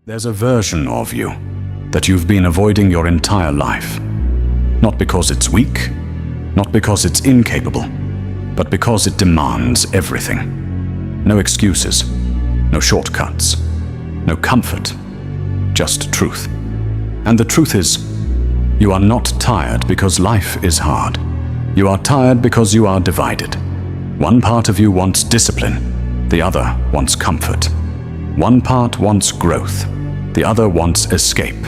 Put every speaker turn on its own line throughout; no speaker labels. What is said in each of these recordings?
There's a version of you that you've been avoiding your entire life. Not because it's weak, not because it's incapable, but because it demands everything. No excuses, no shortcuts, no comfort, just truth. And the truth is, you are not tired because life is hard. You are tired because you are divided. One part of you wants discipline, the other wants comfort. One part wants growth, the other wants escape.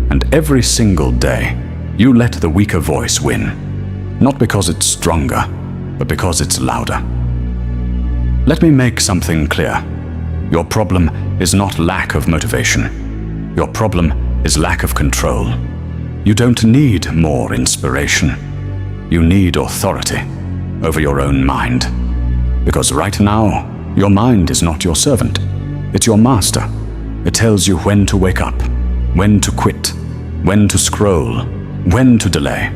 And every single day, you let the weaker voice win. Not because it's stronger, but because it's louder. Let me make something clear. Your problem is not lack of motivation. Your problem is lack of control. You don't need more inspiration. You need authority over your own mind. Because right now, your mind is not your servant. It's your master. It tells you when to wake up, when to quit, when to scroll, when to delay,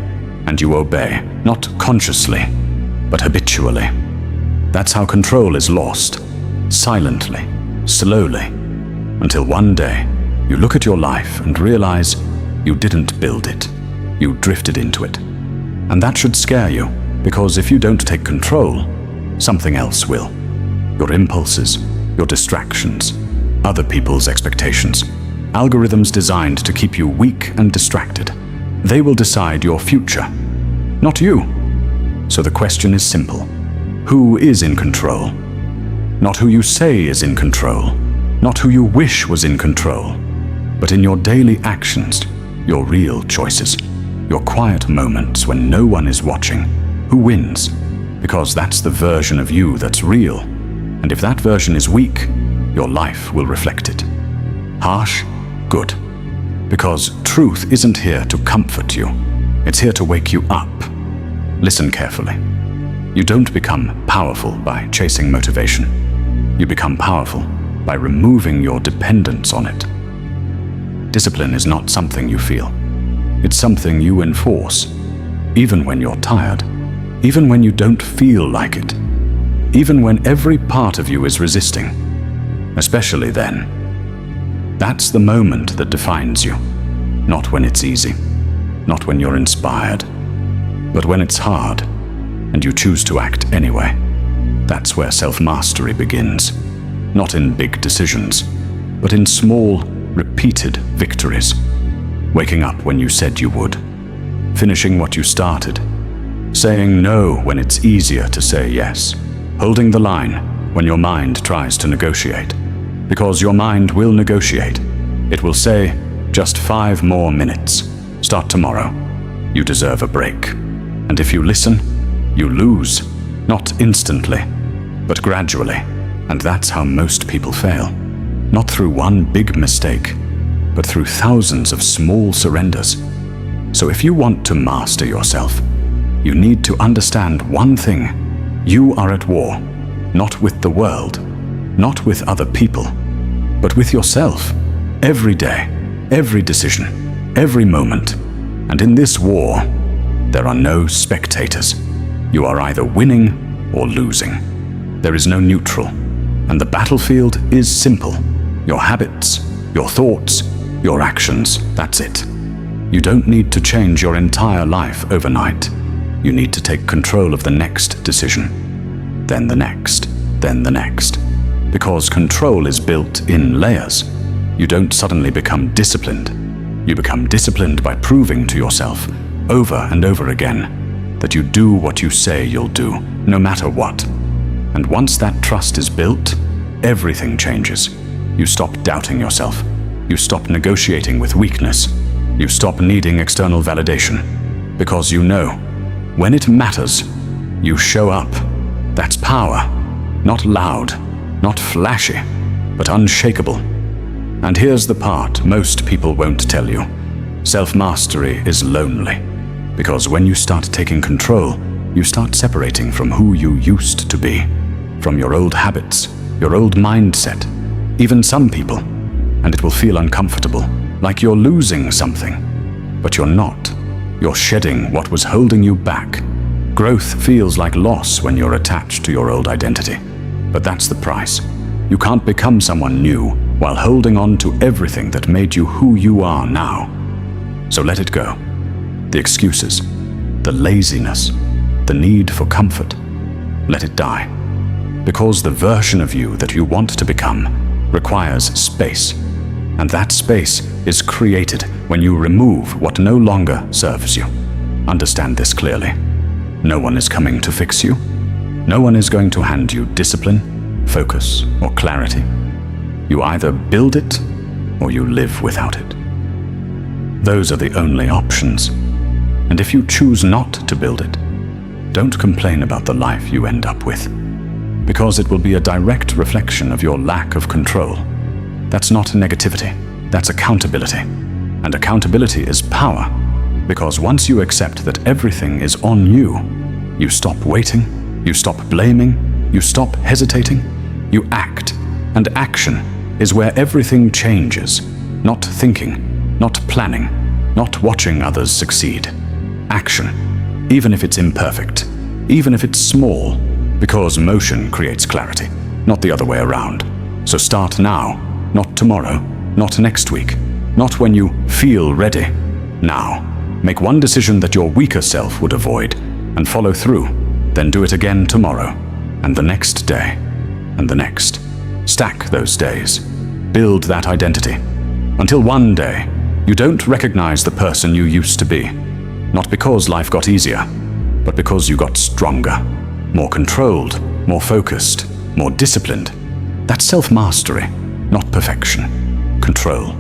and you obey, not consciously, but habitually. That's how control is lost, silently, slowly, until one day you look at your life and realize you didn't build it, you drifted into it. And that should scare you, because if you don't take control, something else will. Your impulses, your distractions, other people's expectations, algorithms designed to keep you weak and distracted. They will decide your future, not you. So the question is simple. Who is in control? Not who you say is in control, not who you wish was in control, but in your daily actions, your real choices, your quiet moments when no one is watching. Who wins? Because that's the version of you that's real. And if that version is weak, your life will reflect it. Harsh? Good. Because truth isn't here to comfort you. It's here to wake you up. Listen carefully. You don't become powerful by chasing motivation. You become powerful by removing your dependence on it. Discipline is not something you feel. It's something you enforce, even when you're tired, even when you don't feel like it, even when every part of you is resisting. Especially then. That's the moment that defines you. Not when it's easy, not when you're inspired, but when it's hard and you choose to act anyway. That's where self-mastery begins. Not in big decisions, but in small, repeated victories. Waking up when you said you would, finishing what you started, saying no when it's easier to say yes, holding the line when your mind tries to negotiate. Because your mind will negotiate. It will say, just 5 more minutes. Start tomorrow. You deserve a break. And if you listen, you lose. Not instantly, but gradually. And that's how most people fail. Not through one big mistake, but through thousands of small surrenders. So if you want to master yourself, you need to understand one thing. You are at war, not with the world, not with other people, but with yourself. Every day, every decision, every moment. And in this war, there are no spectators. You are either winning or losing. There is no neutral. And the battlefield is simple. Your habits, your thoughts, your actions, that's it. You don't need to change your entire life overnight. You need to take control of the next decision, then the next, then the next. Because control is built in layers. You don't suddenly become disciplined. You become disciplined by proving to yourself, over and over again, that you do what you say you'll do, no matter what. And once that trust is built, everything changes. You stop doubting yourself. You stop negotiating with weakness. You stop needing external validation. Because you know, when it matters, you show up. That's power. Not loud, not flashy, but unshakable. And here's the part most people won't tell you. Self-mastery is lonely. Because when you start taking control, you start separating from who you used to be. From your old habits, your old mindset, even some people. And it will feel uncomfortable, like you're losing something. But you're not. You're shedding what was holding you back. Growth feels like loss when you're attached to your old identity. But that's the price. You can't become someone new while holding on to everything that made you who you are now. So let it go. The excuses, the laziness, the need for comfort. Let it die. Because the version of you that you want to become requires space. And that space is created when you remove what no longer serves you. Understand this clearly. No one is coming to fix you. No one is going to hand you discipline, focus, or clarity. You either build it or you live without it. Those are the only options. And if you choose not to build it, don't complain about the life you end up with, because it will be a direct reflection of your lack of control. That's not negativity, that's accountability. And accountability is power, because once you accept that everything is on you, you stop waiting, you stop blaming, you stop hesitating, you act. And action is where everything changes. Not thinking, not planning, not watching others succeed. Action, even if it's imperfect, even if it's small, because motion creates clarity, not the other way around. So start now, not tomorrow, not next week, not when you feel ready. Now, make one decision that your weaker self would avoid and follow through, then do it again tomorrow, and the next day, and the next. Stack those days. Build that identity. Until one day, you don't recognize the person you used to be. Not because life got easier, but because you got stronger, more controlled, more focused, more disciplined. That's self-mastery, not perfection. Control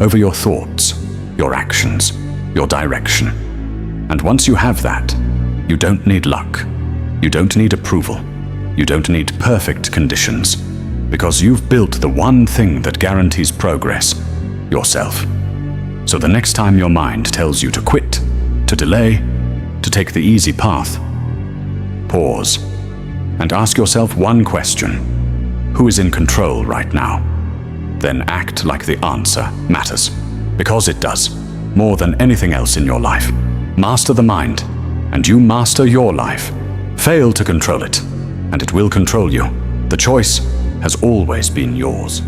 over your thoughts, your actions, your direction. And once you have that, you don't need luck. You don't need approval. You don't need perfect conditions, because you've built the one thing that guarantees progress, yourself. So the next time your mind tells you to quit, to delay, to take the easy path, pause and ask yourself one question: who is in control right now? Then act like the answer matters, because it does, more than anything else in your life. Master the mind, and you master your life. Fail to control it, and it will control you. The choice has always been yours.